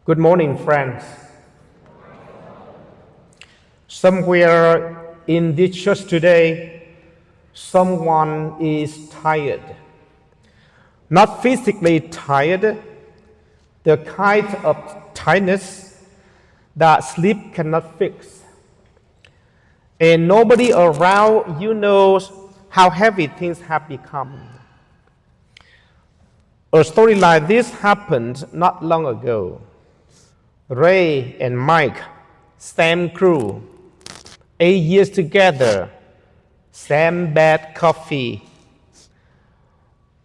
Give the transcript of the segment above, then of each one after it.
Good morning, friends. Somewhere in this church today, someone is tired. Not physically tired, the kind of tiredness that sleep cannot fix. And nobody around you knows how heavy things have become. A story like this happened not long ago. Ray and Mike, same crew, 8 years together, same bad coffee.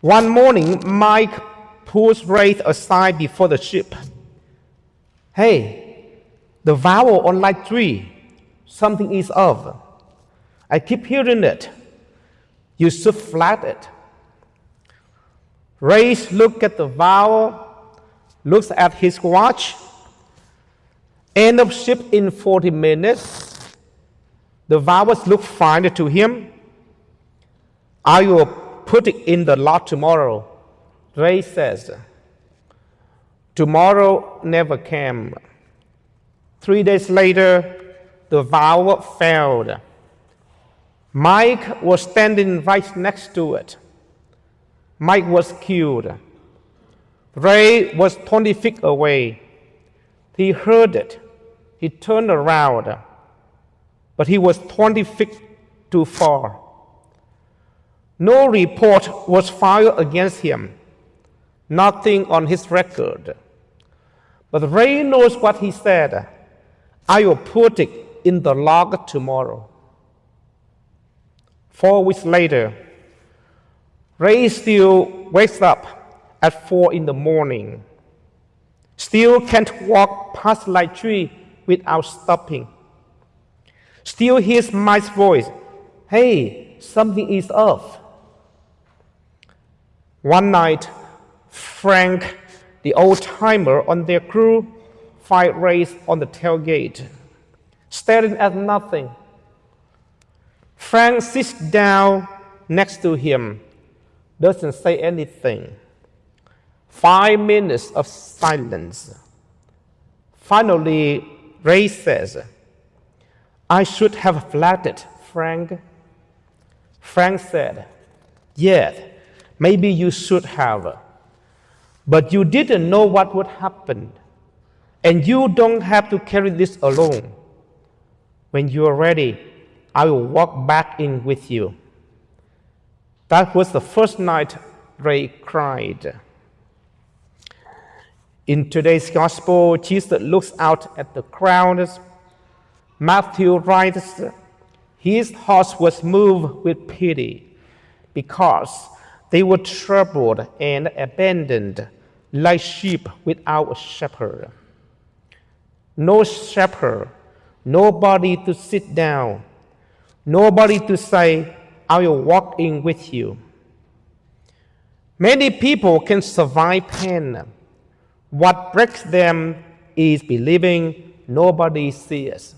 One morning, Mike pulls Ray aside before the ship. Hey, the vowel on line 3, something is off. I keep hearing it. You should flat it. Ray looks at the vowel, looks at his watch. End of ship in 40 minutes. The vowels look fine to him. I will put it in the log tomorrow. Ray says. Tomorrow never came. 3 days later, the vowel failed. Mike was standing right next to it. Mike was killed. Ray was 20 feet away. He heard it. He turned around, but he was 20 feet too far. No report was filed against him, nothing on his record. But Ray knows what he said. I will put it in the log tomorrow. 4 weeks later, Ray still wakes up at 4 in the morning. Still can't walk past line 3 without stopping. Still hears Mike's voice. Hey, something is off. One night, Frank, the old-timer on their crew, find Ray on the tailgate, staring at nothing. Frank sits down next to him, doesn't say anything. 5 minutes of silence. Finally, Ray says, I should have flattered Frank. Frank said, yes, maybe you should have. But you didn't know what would happen. And you don't have to carry this alone. When you are ready, I will walk back in with you. That was the first night Ray cried. In today's gospel, Jesus looks out at the crowds. Matthew writes, his heart was moved with pity because they were troubled and abandoned like sheep without a shepherd. No shepherd, nobody to sit down, nobody to say, I will walk in with you. Many people can survive pain. What breaks them is believing nobody sees.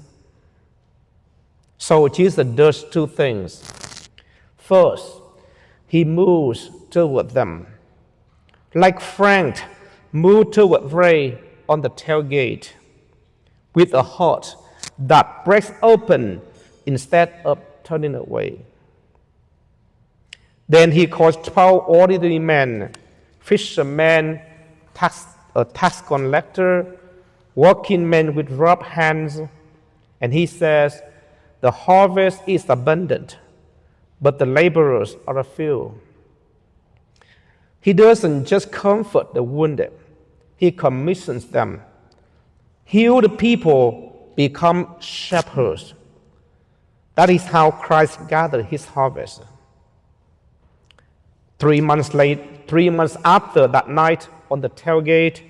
So Jesus does 2 things. First, he moves toward them. Like Frank moved toward Ray on the tailgate with a heart that breaks open instead of turning away. Then he calls 12 ordinary men, fishermen, a tax collector, working men with rough hands, and he says, the harvest is abundant, but the laborers are few. He doesn't just comfort the wounded, he commissions them. Healed people become shepherds. That is how Christ gathered his harvest. 3 months after that night on the tailgate,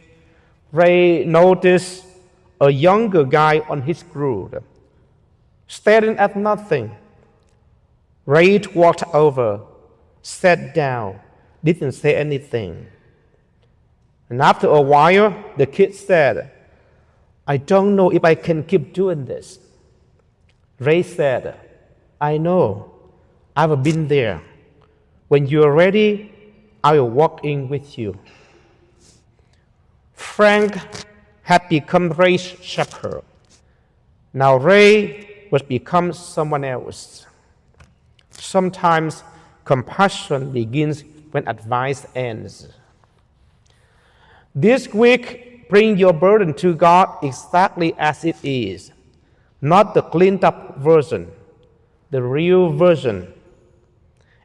Ray noticed a younger guy on his crew, staring at nothing. Ray walked over, sat down, didn't say anything. And after a while, the kid said, I don't know if I can keep doing this. Ray said, I know, I've been there. When you're ready, I will walk in with you. Frank had become Ray's shepherd. Now Ray was become someone else. Sometimes compassion begins when advice ends. This week, bring your burden to God exactly as it is, not the cleaned up version, the real version,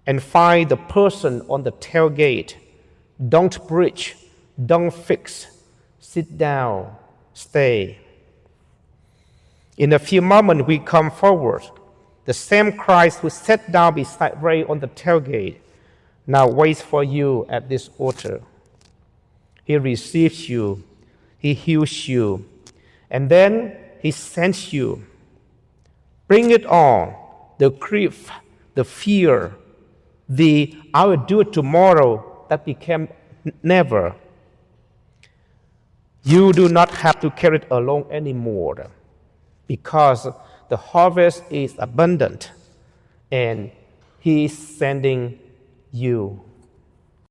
and find the person on the tailgate. Don't preach, don't fix, sit down, stay. In a few moments, we come forward. The same Christ who sat down beside Ray on the tailgate now waits for you at this altar. He receives you, he heals you, and then he sends you. Bring it on, the grief, the fear, the I will do it tomorrow that became never. You do not have to carry it alone anymore because the harvest is abundant and he is sending you.